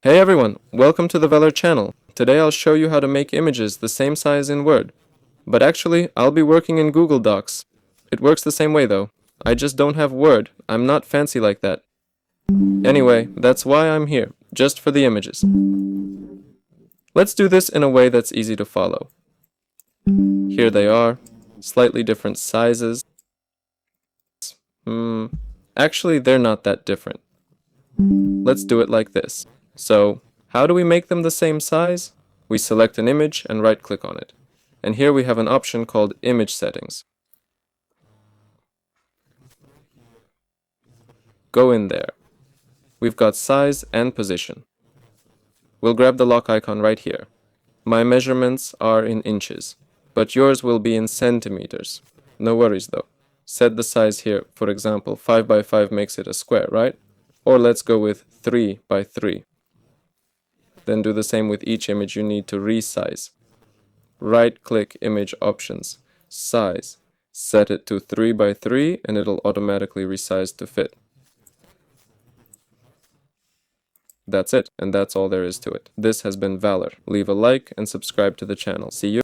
Hey everyone, welcome to the Velar channel. Today I'll show you how to make images the same size in Word. But actually, I'll be working in Google Docs. It works the same way though. I just don't have Word. I'm not fancy like that. Anyway, that's why I'm here, just for the images. Let's do this in a way that's easy to follow. Here they are, slightly different sizes. Actually, they're not that different. Let's do it like this. So, how do we make them the same size? We select an image and right-click on it. And here we have an option called Image Settings. Go in there. We've got size and position. We'll grab the lock icon right here. My measurements are in inches, but yours will be in centimeters. No worries though. Set the size here. For example, 5 by 5 makes it a square, right? Or let's go with 3 by 3. Then do the same with each image you need to resize. Right-click Image Options, Size. Set it to 3 by 3 and it'll automatically resize to fit. That's it, and that's all there is to it. This has been Valor. Leave a like and subscribe to the channel. See you.